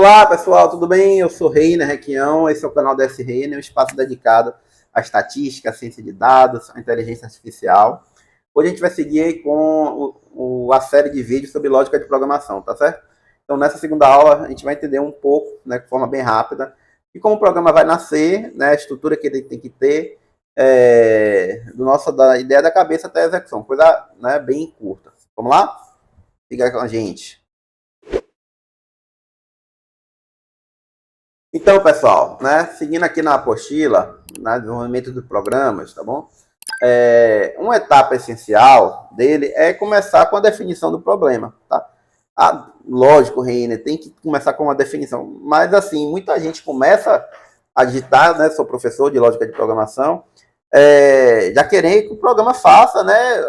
Olá pessoal, tudo bem? Eu sou Reiner Requião, esse é o canal da S Reiner, um espaço dedicado à estatística, à ciência de dados, à inteligência artificial. Hoje a gente vai seguir aí com a série de vídeos sobre lógica de programação, tá certo? Então nessa segunda aula a gente vai entender um pouco, né, de forma bem rápida, de como o programa vai nascer, né, a estrutura que ele tem que ter, da ideia da cabeça até a execução, coisa, né, bem curta. Vamos lá? Fica com a gente. Então, pessoal, né, seguindo aqui na apostila, no desenvolvimento dos programas, tá bom? Uma etapa essencial dele é começar com a definição do problema, tá? Lógico, Reiner, tem que começar com uma definição, mas assim, muita gente começa a digitar, né, sou professor de lógica de programação, já querendo que o programa faça, né,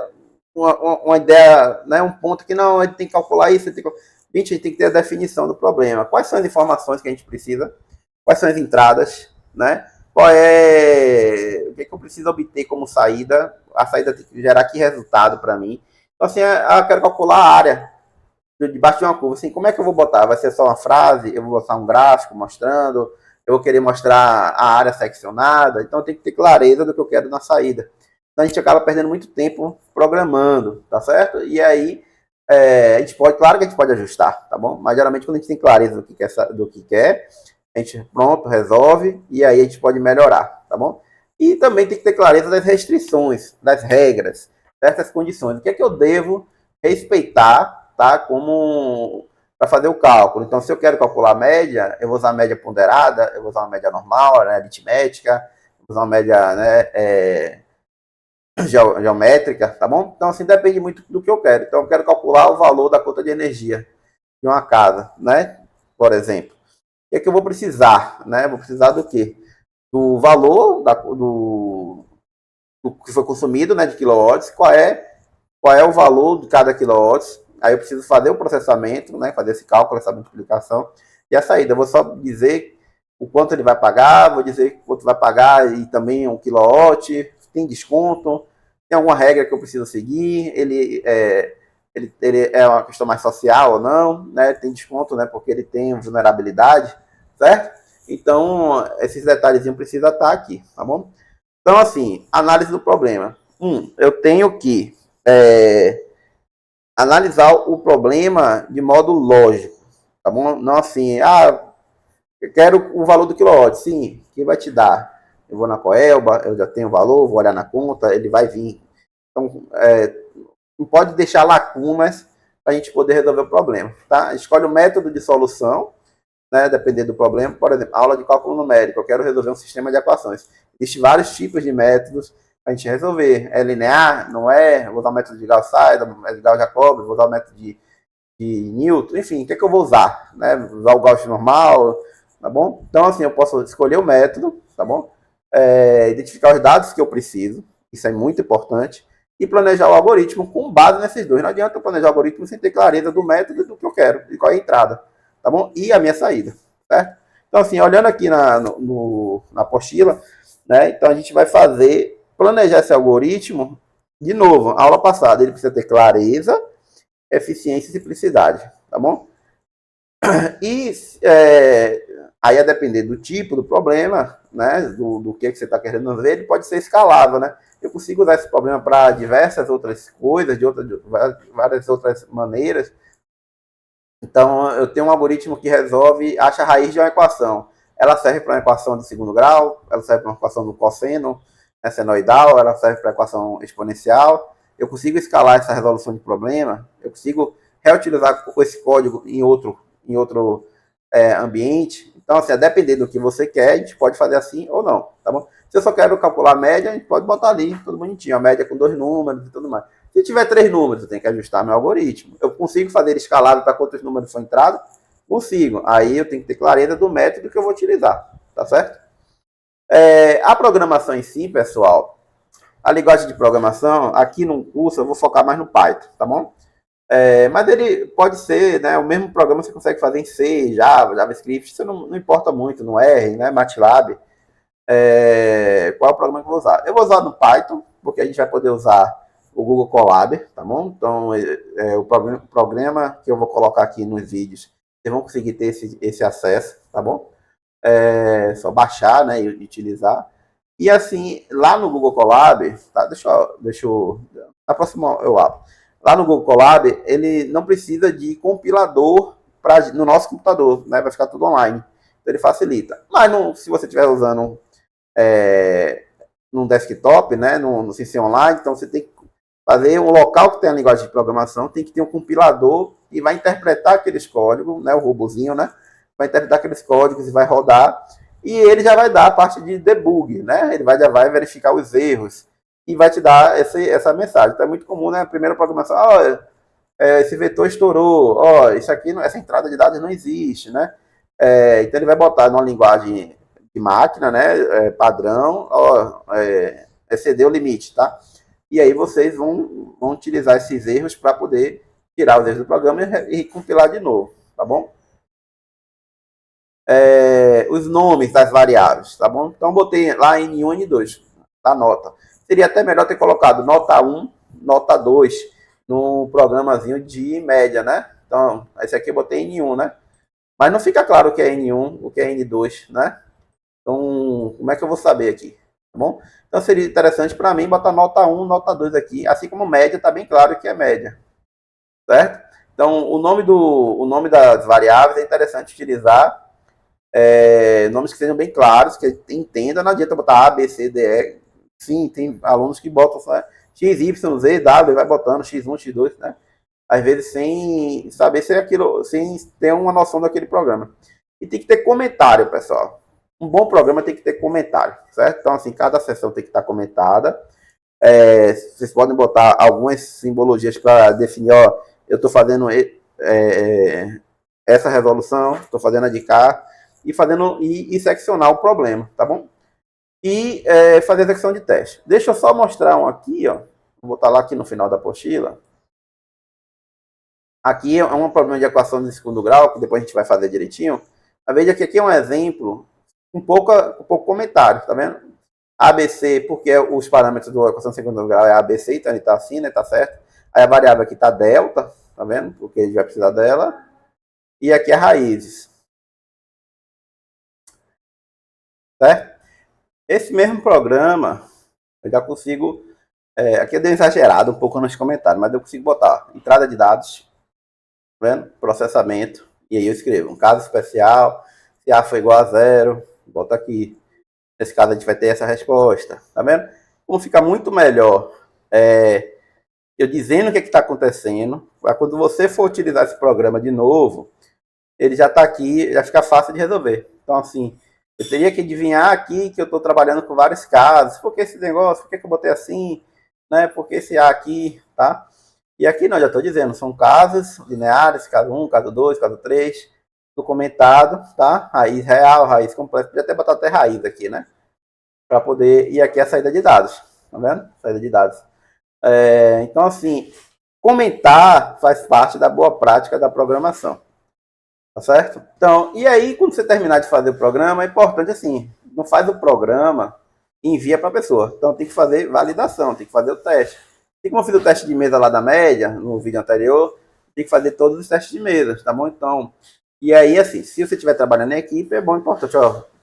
uma ideia, né, um ponto que não, ele tem que calcular isso, gente, a gente tem que ter a definição do problema. Quais são as informações que a gente precisa? Quais são as entradas, né? O que eu preciso obter como saída? A saída tem que gerar que resultado para mim? Então, assim, eu quero calcular a área debaixo de uma curva. Assim, como é que eu vou botar? Vai ser só uma frase? Eu vou botar um gráfico mostrando? Eu vou querer mostrar a área seccionada? Então, eu tenho que ter clareza do que eu quero na saída. Então, a gente acaba perdendo muito tempo programando, tá certo? E aí, a gente pode, claro que a gente pode ajustar, tá bom? Mas geralmente quando a gente tem clareza do que quer, a gente pronto, resolve, e aí a gente pode melhorar, tá bom? E também tem que ter clareza das restrições, das regras, dessas condições. O que é que eu devo respeitar, tá? Como para fazer o cálculo. Então, se eu quero calcular a média, eu vou usar a média ponderada, eu vou usar uma média normal, né, aritmética, eu vou usar uma média, né, geométrica, tá bom? Então, assim, depende muito do que eu quero. Então, eu quero calcular o valor da conta de energia de uma casa, né? Por exemplo. O que é que eu vou precisar, né? Vou precisar do quê? Do valor do que foi consumido, né, de quilowatts, qual é o valor de cada quilowatts. Aí eu preciso fazer o processamento, né, fazer esse cálculo, essa multiplicação. E a saída, eu vou só dizer o quanto ele vai pagar, vou dizer quanto vai pagar e também um quilowatt, tem desconto, tem alguma regra que eu preciso seguir, ele é uma questão mais social ou não, né? Tem desconto, né? Porque ele tem vulnerabilidade, certo? Então, esses detalhezinhos precisam estar aqui, tá bom? Então, assim, análise do problema. Eu tenho que analisar o problema de modo lógico, tá bom? Não assim, eu quero o valor do quilowatt. Sim, quem vai te dar? Eu vou na Coelba, eu já tenho o valor, vou olhar na conta, ele vai vir. Então, não pode deixar lacunas para a gente poder resolver o problema, tá? Escolhe o método de solução, né, dependendo do problema. Por exemplo, aula de cálculo numérico, eu quero resolver um sistema de equações. Existem vários tipos de métodos para a gente resolver. É linear? Não é? Eu vou usar o método de Gauss-Seidel, de Gauss-Jacobi, vou usar o método de Newton, enfim, o que é que eu vou usar? Né? Usar o Gauss normal, tá bom? Então, assim, eu posso escolher o método, tá bom? Identificar os dados que eu preciso, isso é muito importante, e planejar o algoritmo com base nesses dois. Não adianta eu planejar o algoritmo sem ter clareza do método e do que eu quero, e qual é a entrada, tá bom? E a minha saída, certo? Então, assim, olhando aqui na apostila, né? Então, a gente vai planejar esse algoritmo, de novo, a aula passada, ele precisa ter clareza, eficiência e simplicidade, tá bom? E aí, a depender do tipo do problema, né, do que você está querendo ver, ele pode ser escalável, né? Eu consigo usar esse problema para diversas outras coisas, de várias outras maneiras. Então, eu tenho um algoritmo que acha a raiz de uma equação. Ela serve para uma equação de segundo grau, ela serve para uma equação do cosseno, né, senoidal, ela serve para equação exponencial. Eu consigo escalar essa resolução de problema, eu consigo reutilizar esse código em outro ambiente. Então, assim, a depender do que você quer, a gente pode fazer assim ou não, tá bom? Se eu só quero calcular a média, a gente pode botar ali, tudo bonitinho, a média com 2 números e tudo mais. Se tiver 3 números, eu tenho que ajustar meu algoritmo. Eu consigo fazer ele escalável para quantos números for entrado? Consigo. Aí eu tenho que ter clareza do método que eu vou utilizar, tá certo? A programação em si, pessoal, a linguagem de programação, aqui no curso eu vou focar mais no Python, tá bom? Mas ele pode ser, né, o mesmo programa você consegue fazer em C, Java, JavaScript, isso não importa muito, no R, né, MATLAB. Qual é o programa que eu vou usar? Eu vou usar no Python, porque a gente vai poder usar o Google Colab, tá bom? Então, o programa que eu vou colocar aqui nos vídeos vocês vão conseguir ter esse acesso, tá bom? É só baixar, né, e utilizar. E assim, lá no Google Colab, tá? Deixa eu na próxima eu abro. Lá no Google Colab, ele não precisa de compilador no nosso computador, né? Vai ficar tudo online. Então ele facilita. Mas se você estiver usando num desktop, né, no CC Online, então você tem que fazer um local que tem a linguagem de programação, tem que ter um compilador e vai interpretar aqueles códigos, né, o robozinho, né, vai interpretar aqueles códigos e vai rodar, e ele já vai dar a parte de debug, né, ele já vai verificar os erros e vai te dar essa mensagem. Então é muito comum, né, a primeira programação, esse vetor estourou, isso aqui, essa entrada de dados não existe, né, então ele vai botar numa linguagem de máquina, né, padrão, excedeu o limite, tá? E aí vocês vão utilizar esses erros para poder tirar os erros do programa e compilar de novo, tá bom? Os nomes das variáveis, tá bom? Então botei lá N1 e N2, a nota. Seria até melhor ter colocado nota 1, nota 2 no programazinho de média, né? Então, esse aqui eu botei N1, né? Mas não fica claro o que é N1, o que é N2, né? Então, como é que eu vou saber aqui? Tá bom? Então, seria interessante para mim botar nota 1, nota 2 aqui, assim como média, está bem claro que é média. Certo? Então, o nome das variáveis é interessante utilizar nomes que sejam bem claros, que entenda, não adianta botar A, B, C, D, E. Sim, tem alunos que botam só X, Y, Z, W, vai botando X1, X2, né? Às vezes sem saber se é aquilo, sem ter uma noção daquele programa. E tem que ter comentário, pessoal. Um bom programa tem que ter comentário, certo? Então, assim, cada sessão tem que estar comentada. Vocês podem botar algumas simbologias para definir, eu estou fazendo essa resolução, estou fazendo a de cá, e seccionar o problema, tá bom? E fazer a secção de teste. Deixa eu só mostrar um aqui, ó. Vou botar lá aqui no final da apostila. Aqui é um problema de equação de segundo grau, que depois a gente vai fazer direitinho. Mas veja que aqui é um exemplo, um pouco comentário, tá vendo? ABC, porque os parâmetros da equação de segundo grau é ABC, então ele está assim, né? Tá certo. Aí a variável aqui está delta, tá vendo? Porque a gente vai precisar dela. E aqui é raízes. Certo? Esse mesmo programa, eu já consigo... aqui eu dei exagerado um pouco nos comentários, mas eu consigo botar entrada de dados, tá vendo? Processamento. E aí eu escrevo um caso especial, se A for igual a 0, bota aqui. Nesse caso a gente vai ter essa resposta, tá vendo? Como fica muito melhor eu dizendo o que está acontecendo, para quando você for utilizar esse programa de novo, ele já está aqui, já fica fácil de resolver. Então, assim, eu teria que adivinhar aqui que eu estou trabalhando com vários casos. Por que esse negócio? Por que eu botei assim? Né? Por que esse A aqui? Tá? E aqui não, já estou dizendo, são casos lineares, caso 1, caso 2, caso 3, documentado, tá? Raiz real, raiz completa. Podia até botar até raiz aqui, né? Para poder... E aqui é a saída de dados, tá vendo? Saída de dados. Então, assim, comentar faz parte da boa prática da programação. Tá certo? Então, e aí, quando você terminar de fazer o programa, é importante, assim, não faz o programa e envia para a pessoa. Então, tem que fazer validação, tem que fazer o teste. E como eu fiz o teste de mesa lá da média, no vídeo anterior, tem que fazer todos os testes de mesa, tá bom? Então, e aí, assim, se você estiver trabalhando em equipe, é bom, importante,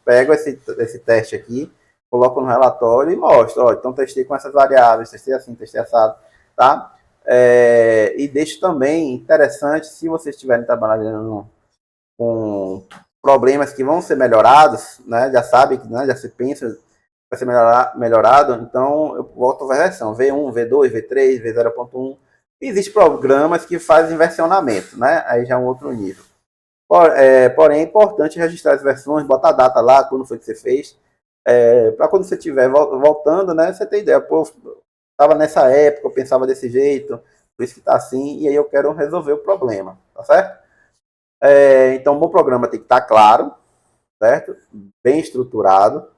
pego esse teste aqui, coloco no relatório e mostro, então testei com essas variáveis, testei assim, testei assado, tá? E deixo também interessante, se vocês estiverem trabalhando com problemas que vão ser melhorados, né? Já sabe, né? Já se pensa vai ser melhorado, então eu volto a versão V1, V2, V3, V0.1. Existem programas que fazem versionamento, né? Aí já é um outro nível. Porém, é importante registrar as versões, botar a data lá, quando foi que você fez, para quando você estiver voltando, né? Você ter ideia, pô, estava nessa época, eu pensava desse jeito, por isso que está assim, e aí eu quero resolver o problema, tá certo? Então, um bom programa tem que estar claro, certo? Bem estruturado,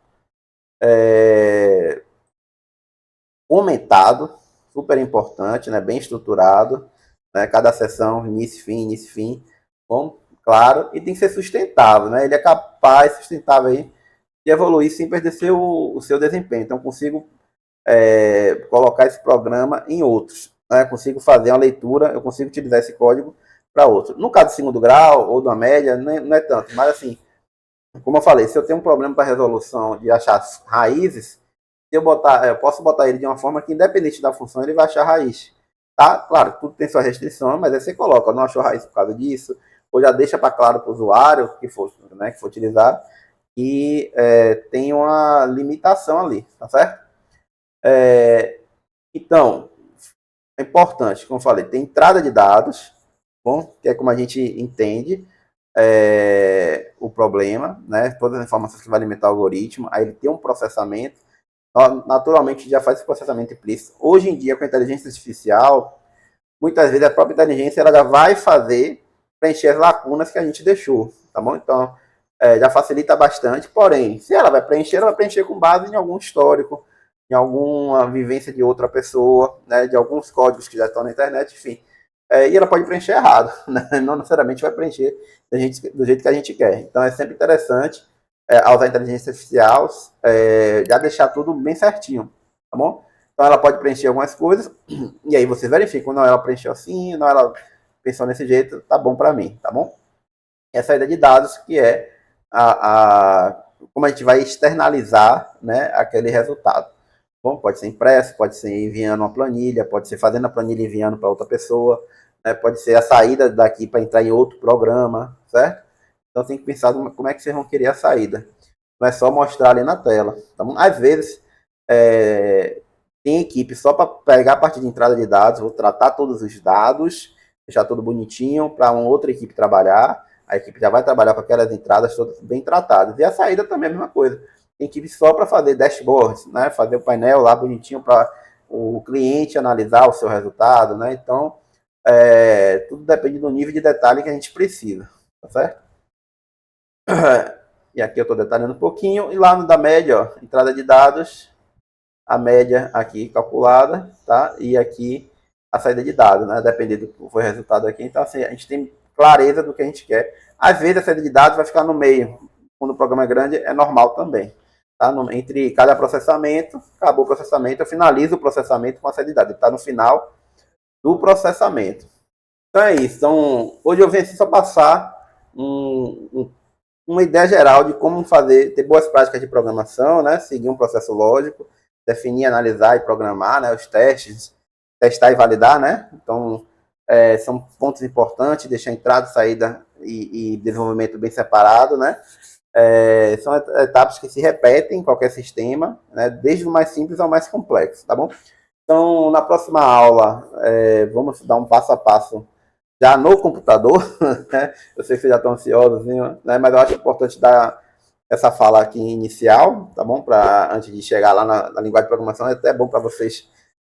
comentado, super importante, né? Bem estruturado, né? Cada sessão, início e fim, bom, claro, e tem que ser sustentável, né? Ele é capaz, sustentável aí, de evoluir sem perder o seu desempenho. Então, consigo colocar esse programa em outros, né? Consigo fazer uma leitura, eu consigo utilizar esse código para outro. No caso do segundo grau ou da média, não é tanto, mas assim, como eu falei, se eu tenho um problema para resolução de achar raízes, eu posso botar ele de uma forma que, independente da função, ele vai achar raiz. Tá? Claro, tudo tem sua restrição, mas aí você coloca, não achou raiz por causa disso, ou já deixa para claro para o usuário que for utilizar, e tem uma limitação ali, tá certo? Então, é importante, como eu falei, tem entrada de dados, bom, que é como a gente entende o problema, né? Todas as informações que vai alimentar o algoritmo, aí ele tem um processamento, naturalmente já faz esse processamento implícito. Hoje em dia, com a inteligência artificial, muitas vezes a própria inteligência ela já vai preencher as lacunas que a gente deixou, tá bom? Então, já facilita bastante, porém, se ela vai preencher com base em algum histórico, em alguma vivência de outra pessoa, né, de alguns códigos que já estão na internet, enfim. E ela pode preencher errado, né? Não necessariamente vai preencher do jeito que a gente quer. Então, é sempre interessante ao usar a inteligência artificial, já deixar tudo bem certinho, tá bom? Então, ela pode preencher algumas coisas, e aí você verifica, não, ela preencheu assim, não, ela pensou nesse jeito, tá bom para mim, tá bom? E a saída de dados, que é como a gente vai externalizar, né, aquele resultado. Bom, pode ser impresso, pode ser enviando uma planilha, pode ser fazendo a planilha e enviando para outra pessoa, né, pode ser a saída daqui para entrar em outro programa, certo? Então tem que pensar como é que vocês vão querer a saída. Não é só mostrar ali na tela. Então, às vezes, tem equipe só para pegar a parte de entrada de dados, vou tratar todos os dados, deixar tudo bonitinho para uma outra equipe trabalhar. A equipe já vai trabalhar com aquelas entradas todas bem tratadas. E a saída também é a mesma coisa. Tem equipe só para fazer dashboards, né? Fazer o painel lá bonitinho para o cliente analisar o seu resultado, né? Então, tudo depende do nível de detalhe que a gente precisa, tá certo? E aqui eu estou detalhando um pouquinho. E lá no da média, ó, entrada de dados, a média aqui calculada, tá? E aqui a saída de dados, né? Dependendo do que foi o resultado aqui. Então, assim, a gente tem clareza do que a gente quer. Às vezes a saída de dados vai ficar no meio. Quando o programa é grande, é normal também. Tá? Entre cada processamento, acabou o processamento, eu finalizo o processamento com a saída de dados. Ele está no final do processamento. Então é isso. Então, hoje eu venho aqui só passar uma ideia geral de como ter boas práticas de programação, né? Seguir um processo lógico, definir, analisar e programar, né? Os testes, testar e validar, né? Então, são pontos importantes, deixar entrada, saída e desenvolvimento bem separado, né? São etapas que se repetem em qualquer sistema, né? Desde o mais simples ao mais complexo, tá bom? Então, na próxima aula, vamos dar um passo a passo já no computador, né? Eu sei que vocês já estão ansiosos, né? Mas eu acho importante dar essa fala aqui inicial, tá bom? Antes de chegar lá na linguagem de programação, é até bom para vocês,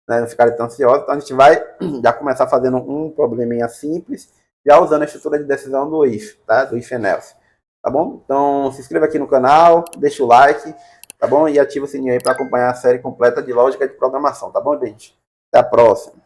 né, não ficarem tão ansiosos. Então a gente vai já começar fazendo um probleminha simples, já usando a estrutura de decisão do if, tá? Do if and else, tá bom? Então se inscreva aqui no canal, deixa o like, tá bom? E ativa o sininho aí para acompanhar a série completa de lógica de programação, tá bom, gente? Até a próxima.